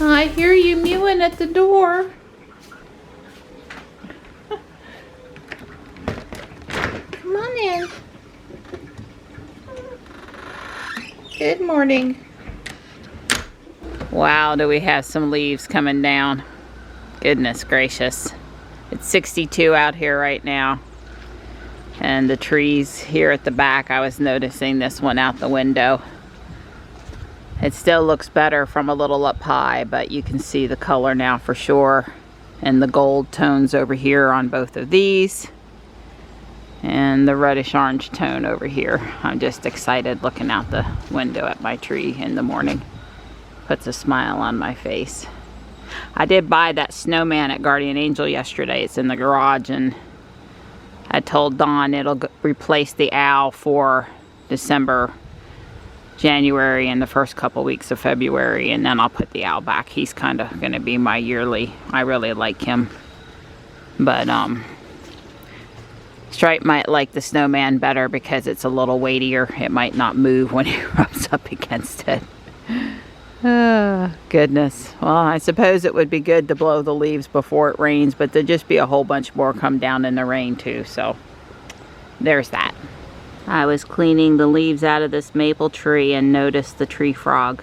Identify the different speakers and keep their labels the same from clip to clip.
Speaker 1: I hear you mewing at the door. Come on in. Good morning. Wow, do we have some leaves coming down. Goodness gracious. It's 62 out here right now. And the trees here at the back, I was noticing this one out the window. It still looks better from a little up high, but you can see the color now for sure. And the gold tones over here on both of these. And the reddish orange tone over here. I'm just excited looking out the window at my tree in the morning. Puts a smile on my face. I did buy that snowman at Guardian Angel yesterday. It's in the garage, and I told Dawn it'll replace the owl for December, January, and the first couple weeks of February, and then I'll put the owl back. He's kind of going to be my yearly. I really like him. But Stripe might like the snowman better because it's a little weightier. It might not move when he rubs up against it. Oh, goodness. Well, I suppose it would be good to blow the leaves before it rains, but there'd just be a whole bunch more come down in the rain too, so there's that. I was cleaning the leaves out of this maple tree and noticed the tree frog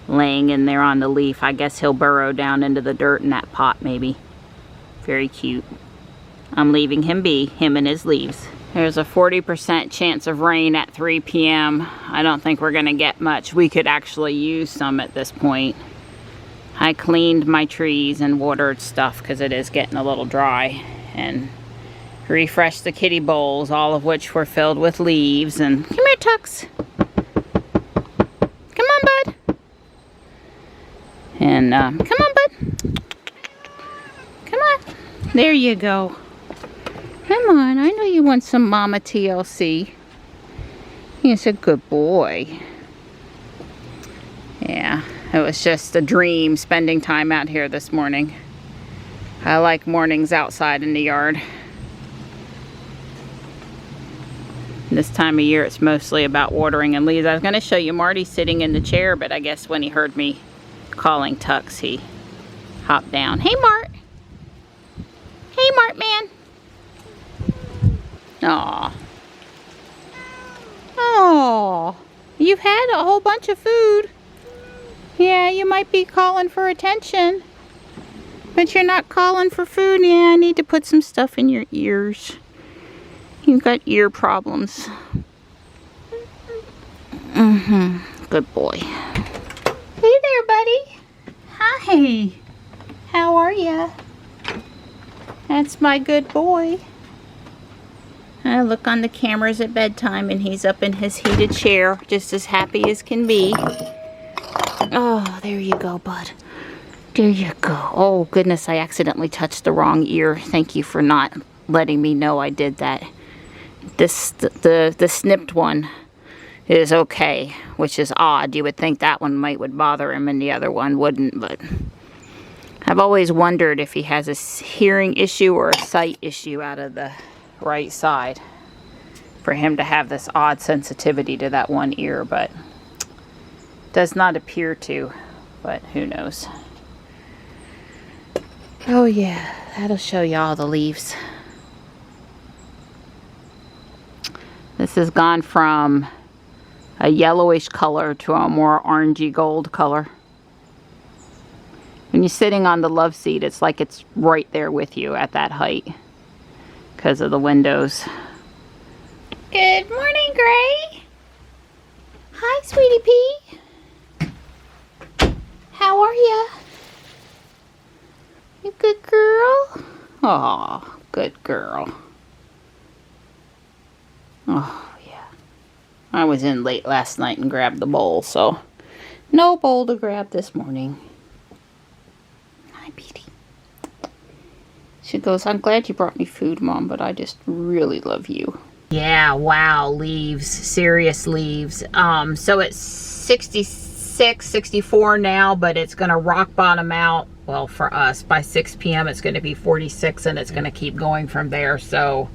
Speaker 1: laying in there on the leaf. I guess he'll burrow down into the dirt in that pot maybe. Very cute. I'm leaving him be, him and his leaves. There's a 40% chance of rain at 3 p.m. I don't think we're gonna get much. We could actually use some at this point. I cleaned my trees and watered stuff because it is getting a little dry, and refreshed the kitty bowls, all of which were filled with leaves. And come here, Tux. Come on, bud. And come on, bud. Come on. There you go. Come on, I know you want some Mama TLC. He's a good boy. Yeah, it was just a dream spending time out here this morning. I like mornings outside in the yard. This time of year it's mostly about watering and leaves. I was going to show you Marty sitting in the chair, but I guess when he heard me calling Tux, he hopped down. Hey, Mart. Hey, Mart man. Aw. Oh, you've had a whole bunch of food. Yeah, you might be calling for attention, but you're not calling for food. Yeah, I need to put some stuff in your ears. You've got ear problems. Good boy. Hey there, buddy. Hi. How are ya? That's my good boy. I look on the cameras at bedtime and he's up in his heated chair, just as happy as can be. Oh, there you go, bud. There you go. Oh, goodness, I accidentally touched the wrong ear. Thank you for not letting me know I did that. The snipped one is okay, which is odd. You would think that one would bother him and the other one wouldn't, but I've always wondered if he has a hearing issue or a sight issue out of the right side for him to have this odd sensitivity to that one ear, but does not appear to, but who knows. Oh yeah, that'll show you all the leaves. This has gone from a yellowish color to a more orangey gold color. When you're sitting on the love seat, it's like it's right there with you at that height because of the windows. Good morning, Gray. Hi, sweetie pea. How are ya? You good girl? Aw, good girl. Oh, yeah. I was in late last night and grabbed the bowl, so no bowl to grab this morning. Hi, Petey. She goes, I'm glad you brought me food, Mom, but I just really love you. Yeah, wow, leaves. Serious leaves. So it's 66, 64 now, but it's going to rock bottom out. Well, for us, by 6 p.m. it's going to be 46, and it's going to keep going from there. So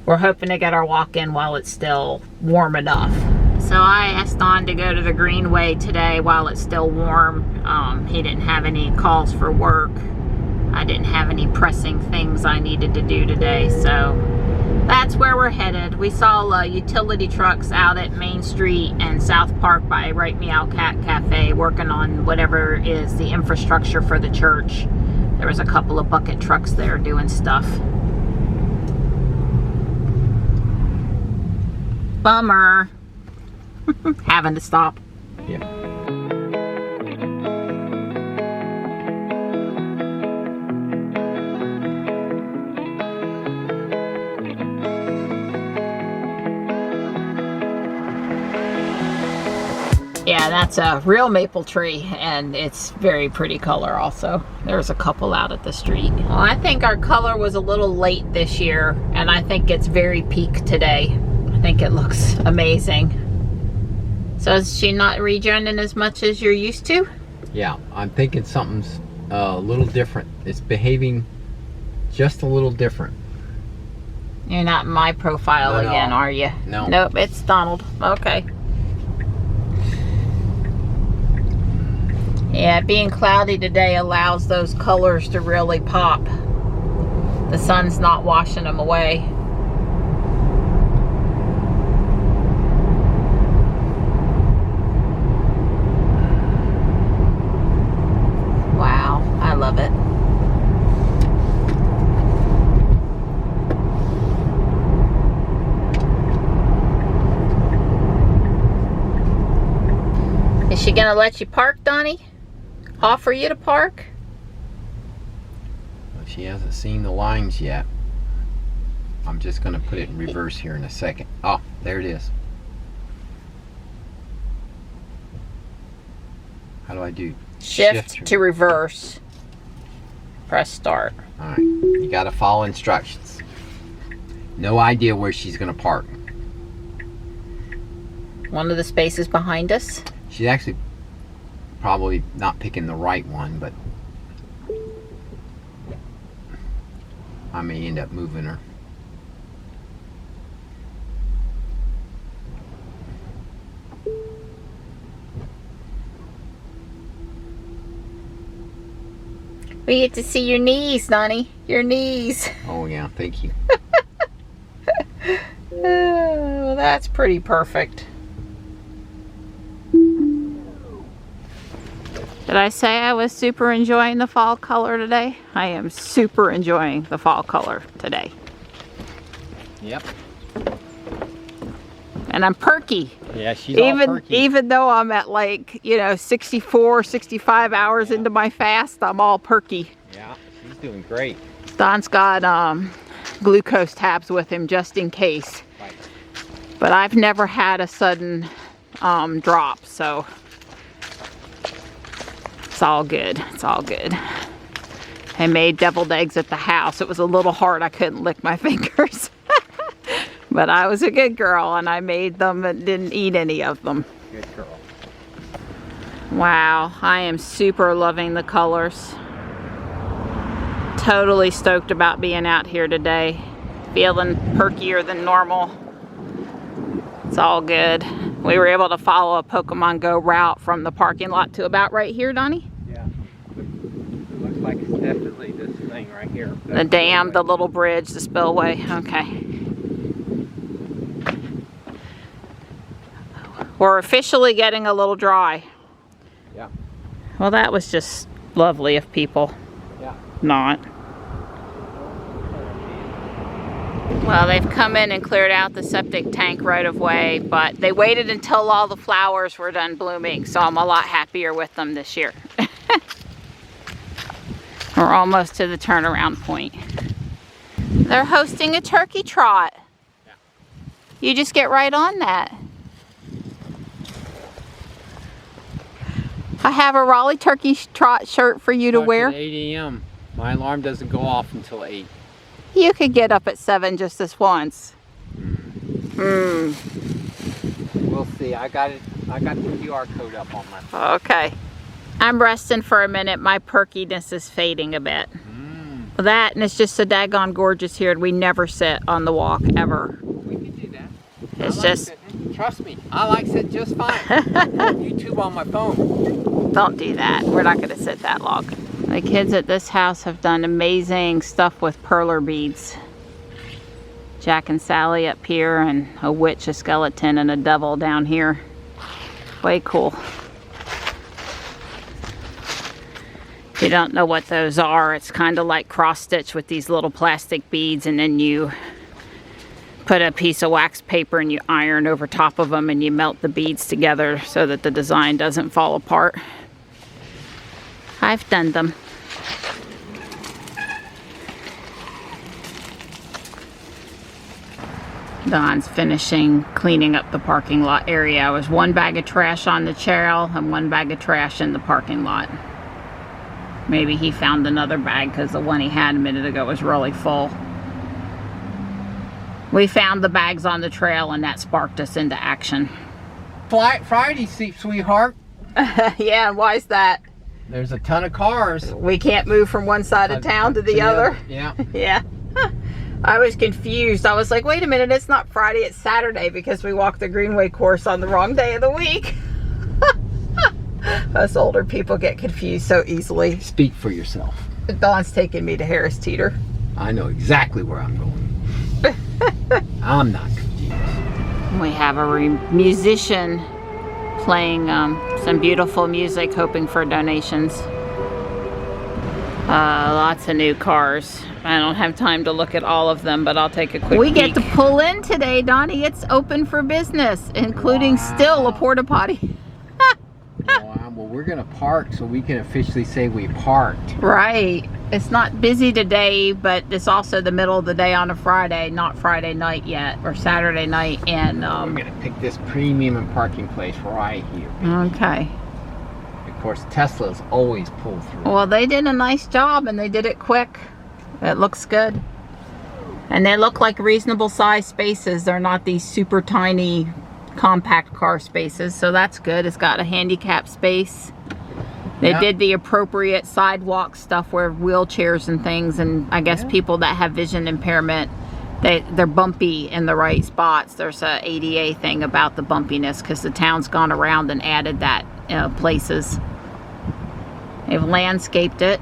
Speaker 1: we're hoping to get our walk in while it's still warm enough. So I asked Dawn to go to the Greenway today while it's still warm. He didn't have any calls for work. I didn't have any pressing things I needed to do today, so that's where we're headed. We saw utility trucks out at Main Street and South Park by Right Meow Cat Cafe working on whatever is the infrastructure for the church. There was a couple of bucket trucks there doing stuff. Bummer. Having to stop.
Speaker 2: Yeah.
Speaker 1: Yeah, that's a real maple tree, and it's very pretty color also. There's a couple out at the street. Well, I think our color was a little late this year, and I think it's very peak today. I think it looks amazing. So is she not regenerating as much as you're used to?
Speaker 2: Yeah, I'm thinking something's a little different. It's behaving just a little different.
Speaker 1: You're not in my profile again, are you?
Speaker 2: No.
Speaker 1: Nope, it's Donald. Okay. Yeah, being cloudy today allows those colors to really pop. The sun's not washing them away. Wow, I love it. Is she gonna let you park, Donnie? Offer you to park?
Speaker 2: Well, she hasn't seen the lines yet. I'm just going to put it in reverse here in a second. Oh, there it is. How do I do?
Speaker 1: Shift to reverse. Press start.
Speaker 2: Alright, you got to follow instructions. No idea where she's going to park.
Speaker 1: One of the spaces behind us.
Speaker 2: She's actually probably not picking the right one, but I may end up moving her.
Speaker 1: We get to see your knees, Donnie. Your knees.
Speaker 2: Oh yeah, thank you.
Speaker 1: Oh, that's pretty perfect. Did I say I was super enjoying the fall color today? I am super enjoying the fall color today.
Speaker 2: Yep.
Speaker 1: And I'm perky.
Speaker 2: Yeah, she's all perky.
Speaker 1: Even though I'm at like, 64, 65 hours into my fast, I'm all perky.
Speaker 2: Yeah, she's doing great.
Speaker 1: Don's got glucose tabs with him just in case.
Speaker 2: Right.
Speaker 1: But I've never had a sudden drop, so it's all good. It's all good. I made deviled eggs at the house. It was a little hard. I couldn't lick my fingers. But I was a good girl and I made them and didn't eat any of them.
Speaker 2: Good girl.
Speaker 1: Wow, I am super loving the colors. Totally stoked about being out here today. Feeling perkier than normal. It's all good. We were able to follow a Pokemon Go route from the parking lot to about right here, Donnie?
Speaker 2: Yeah. It looks like it's definitely this thing right here.
Speaker 1: The dam, the little bridge, the spillway. Okay. We're officially getting a little dry.
Speaker 2: Yeah.
Speaker 1: Well, that was just lovely of people.
Speaker 2: Yeah.
Speaker 1: Not. Well, they've come in and cleared out the septic tank right of way, but they waited until all the flowers were done blooming, so I'm a lot happier with them this year. We're almost to the turnaround point. They're hosting a turkey trot.
Speaker 2: Yeah.
Speaker 1: You just get right on that. I have a Raleigh turkey trot shirt for you to wear.
Speaker 2: At 8 a.m. My alarm doesn't go off until 8.
Speaker 1: You could get up at 7 just this once.
Speaker 2: We'll see. I got it. I got the QR code up on my phone.
Speaker 1: Okay. I'm resting for a minute. My perkiness is fading a bit. That, and it's just so daggone gorgeous here, and we never sit on the walk, ever.
Speaker 2: We can do that.
Speaker 1: It's just...
Speaker 2: Sitting. Trust me, I like sitting just fine. YouTube on my phone.
Speaker 1: Don't do that. We're not going to sit that long. The kids at this house have done amazing stuff with perler beads. Jack and Sally up here, and a witch, a skeleton, and a devil down here. Way cool. If you don't know what those are, it's kind of like cross stitch with these little plastic beads, and then you put a piece of wax paper and you iron over top of them and you melt the beads together so that the design doesn't fall apart. I've done them. Don's finishing cleaning up the parking lot area. It was one bag of trash on the trail and one bag of trash in the parking lot. Maybe he found another bag because the one he had a minute ago was really full. We found the bags on the trail and that sparked us into action.
Speaker 2: Friday, sweetheart.
Speaker 1: Yeah, why is that?
Speaker 2: There's a ton of cars.
Speaker 1: We can't move from one side of town to the other?
Speaker 2: Yeah.
Speaker 1: Yeah. I was confused. I was like, wait a minute, it's not Friday, it's Saturday, because we walked the Greenway course on the wrong day of the week. Us older people get confused so easily.
Speaker 2: Speak for yourself.
Speaker 1: Dawn's taking me to Harris Teeter.
Speaker 2: I know exactly where I'm going. I'm not confused.
Speaker 1: We have a musician playing some beautiful music, hoping for donations. Lots of new cars. I don't have time to look at all of them, but I'll take a quick peek. Get to pull in today, Donnie. It's open for business, including still a porta potty.
Speaker 2: Wow. Well, we're going to park so we can officially say we parked.
Speaker 1: Right. It's not busy today, but it's also the middle of the day on a Friday, not Friday night yet, or Saturday night. And
Speaker 2: we're going to pick this premium parking place right here.
Speaker 1: Okay.
Speaker 2: Of course, Tesla's always pull through.
Speaker 1: Well, they did a nice job, and they did it quick. It looks good. And they look like reasonable size spaces. They're not these super tiny compact car spaces, so that's good. It's got a handicap space. They did the appropriate sidewalk stuff where wheelchairs and things, and I guess people that have vision impairment, they're bumpy in the right spots. There's a ADA thing about the bumpiness because the town's gone around and added that places. They've landscaped it.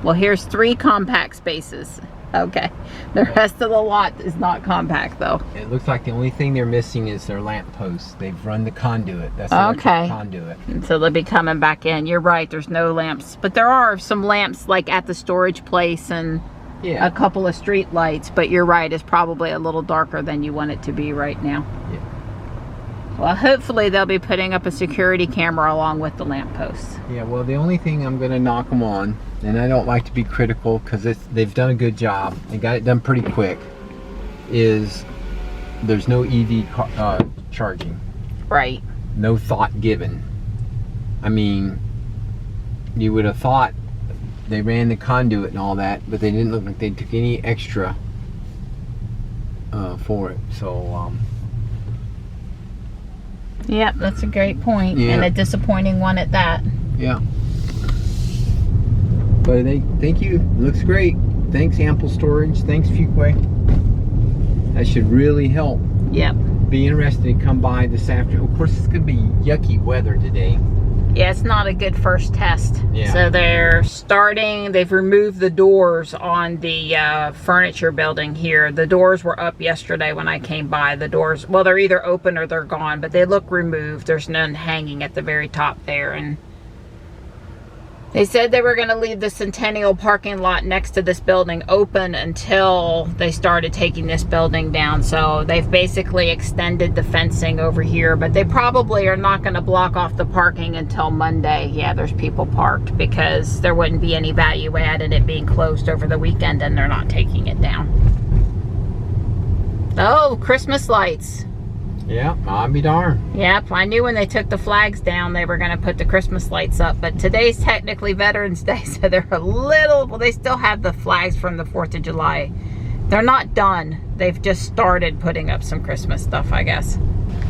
Speaker 1: Well, here's 3 compact spaces. Okay. The rest of the lot is not compact, though.
Speaker 2: It looks like the only thing they're missing is their lamp posts. They've run the conduit. That's the electric conduit.
Speaker 1: And so they'll be coming back in. You're right, there's no lamps. But there are some lamps, like at the storage place and a couple of street lights. But you're right, it's probably a little darker than you want it to be right now.
Speaker 2: Yeah.
Speaker 1: Well, hopefully they'll be putting up a security camera along with the lamp posts.
Speaker 2: Yeah, well, the only thing I'm going to knock them on, and I don't like to be critical because they've done a good job, they got it done pretty quick, is there's no EV charging.
Speaker 1: Right.
Speaker 2: No thought given. I mean, you would have thought they ran the conduit and all that, but they didn't look like they took any extra for it. So,
Speaker 1: yep, that's a great point, and a disappointing one at that.
Speaker 2: Yeah. But thank you. Looks great. Thanks, Ample Storage. Thanks, Fuquay. That should really help. Yep. Be interested to come by this afternoon. Of course, it's going to be yucky weather today.
Speaker 1: Yeah, it's not a good first test.
Speaker 2: Yeah.
Speaker 1: So they've removed the doors on the furniture building here. The doors were up yesterday when I came by. The doors, well, they're either open or they're gone, but they look removed. There's none hanging at the very top there. And they said they were going to leave the Centennial parking lot next to this building open until they started taking this building down. So they've basically extended the fencing over here, but they probably are not going to block off the parking until Monday. Yeah, there's people parked because there wouldn't be any value add in it being closed over the weekend, and they're not taking it down. Oh, Christmas lights.
Speaker 2: Yeah, I'll be darned.
Speaker 1: Yep, I knew when they took the flags down they were going to put the Christmas lights up, but today's technically Veterans Day, so they're a little, well, they still have the flags from the 4th of July. They're not done. They've just started putting up some Christmas stuff, I guess.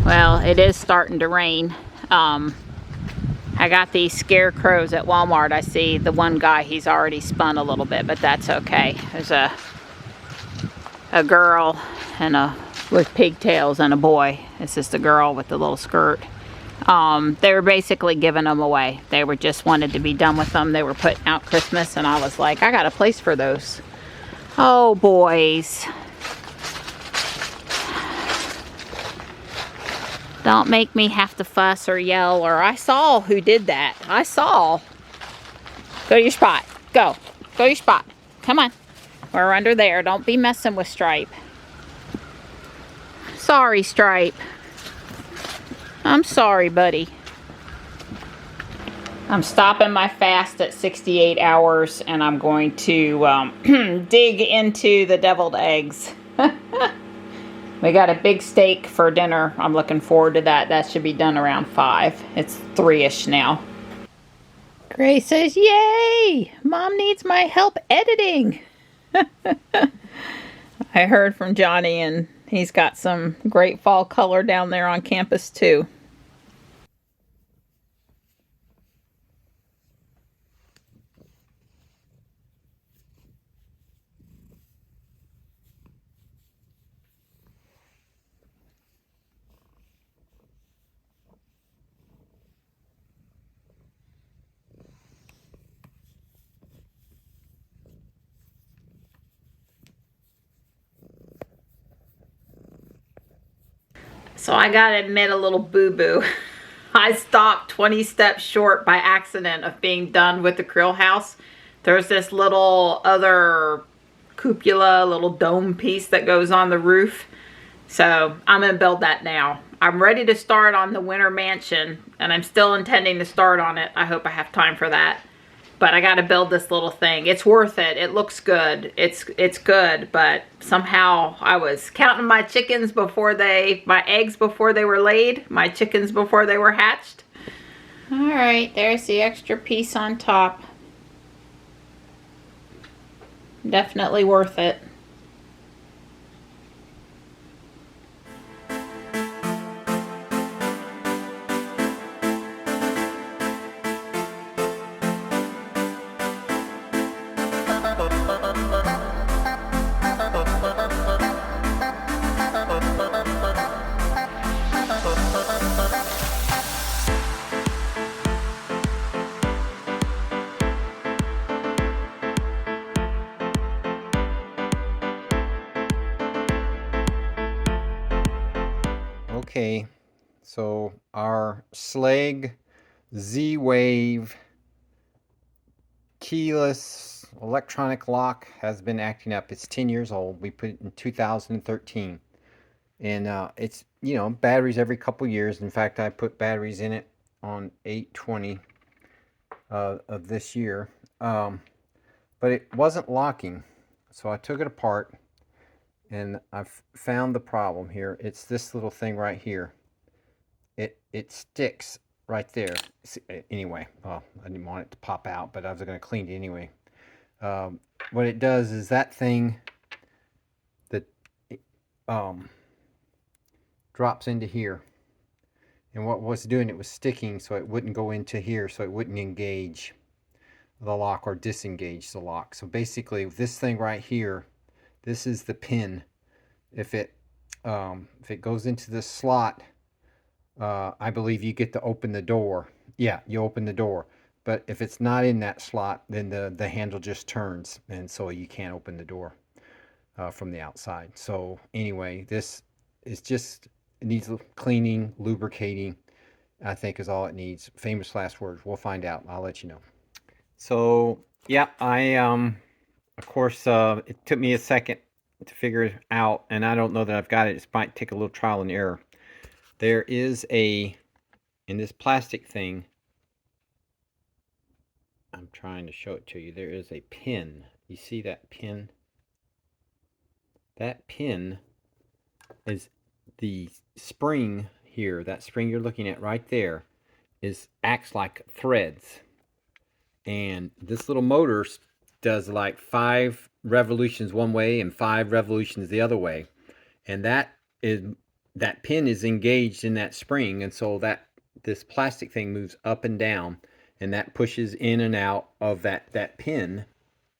Speaker 1: Well, it is starting to rain. I got these scarecrows at Walmart. I see the one guy, he's already spun a little bit, but that's okay. There's a girl and with pigtails and a boy. It's just a girl with the little skirt. They were basically giving them away. They were just wanted to be done with them. They were putting out Christmas, and I was like, I got a place for those. Oh, boys. Don't make me have to fuss or yell, or I saw who did that. I saw. Go to your spot. Go. Go to your spot. Come on. We're under there. Don't be messing with Stripe. Sorry, Stripe. I'm sorry, buddy. I'm stopping my fast at 68 hours, and I'm going to dig into the deviled eggs. We got a big steak for dinner. I'm looking forward to that. That should be done around 5. It's 3-ish now. Grace says, yay! Mom needs my help editing. I heard from Johnny, and he's got some great fall color down there on campus too. So I gotta admit a little boo-boo. I stopped 20 steps short by accident of being done with the krill house. There's this little other cupola, little dome piece that goes on the roof. So I'm gonna build that now. I'm ready to start on the winter mansion, and I'm still intending to start on it. I hope I have time for that. But I gotta build this little thing. It's worth it. It looks good. It's good, but somehow I was counting my chickens before my eggs before they were laid, my chickens before they were hatched. All right, there's the extra piece on top. Definitely worth it.
Speaker 2: Okay, so our Schlage Z-Wave keyless electronic lock has been acting up. It's 10 years old. We put it in 2013. And it's, you know, batteries every couple years. In fact, I put batteries in it on 8/20 of this year. But it wasn't locking. So I took it apart. And I've found the problem here. It's this little thing right here. It sticks right there. Anyway, well, I didn't want it to pop out, but I was going to clean it anyway. What it does is that thing that drops into here. And what was doing, it was sticking so it wouldn't go into here, so it wouldn't engage the lock or disengage the lock. So basically, this thing right here, this is the pin. If it goes into this slot, I believe you get to open the door. Yeah, you open the door. But if it's not in that slot, then the handle just turns, and so you can't open the door from the outside. So anyway, this is just, it needs cleaning, lubricating, I think is all it needs. Famous last words. We'll find out. I'll let you know. So yeah, of course, it took me a second to figure it out, and I don't know that I've got it. It might take a little trial and error. There is in this plastic thing, I'm trying to show it to you, there is a pin. You see that pin? That pin is the spring here. That spring you're looking at right there acts like threads. And this little motor does like 5 revolutions one way and 5 revolutions the other way, and that pin is engaged in that spring, and so this plastic thing moves up and down, and that pushes in and out of that pin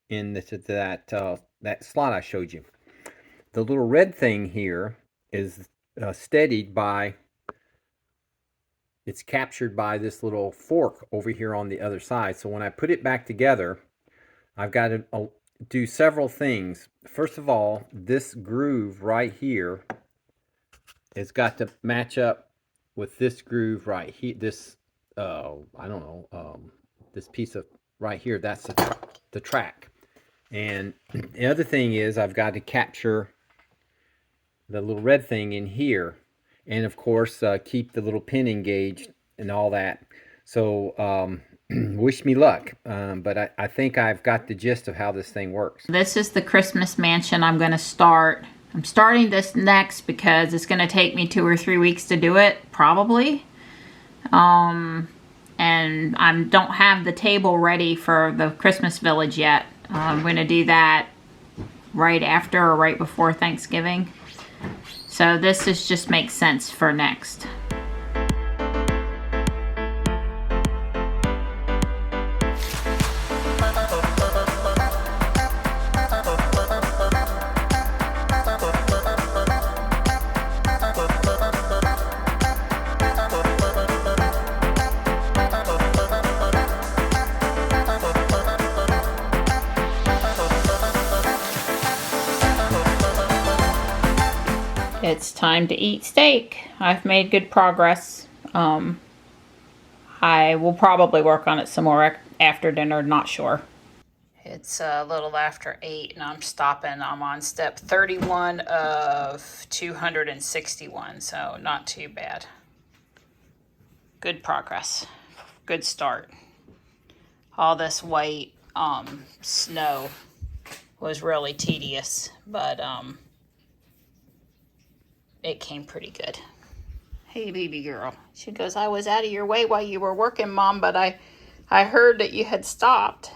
Speaker 2: in that slot I showed you. The little red thing here is steadied by it's captured by this little fork over here on the other side. So when I put it back together, I've got to do several things. First of all, this groove right here has got to match up with this groove right here. This, I don't know, this piece of right here, that's the track. And the other thing is I've got to capture the little red thing in here. And of course, keep the little pin engaged and all that. So wish me luck. But I think I've got the gist of how this thing works.
Speaker 1: This is the Christmas mansion I'm going to start. I'm starting this next because it's going to take me 2 or 3 weeks to do it, probably. And I don't have the table ready for the Christmas village yet. I'm going to do that right after or right before Thanksgiving. So this just makes sense for next. It's time to eat steak. I've made good progress. I will probably work on it some more after dinner, not sure. It's a little after 8 and I'm stopping. I'm on step 31 of 261, so not too bad. Good progress. Good start. All this white snow was really tedious, but it came pretty good. Hey, baby girl. She goes, I was out of your way while you were working, Mom, but I heard that you had stopped.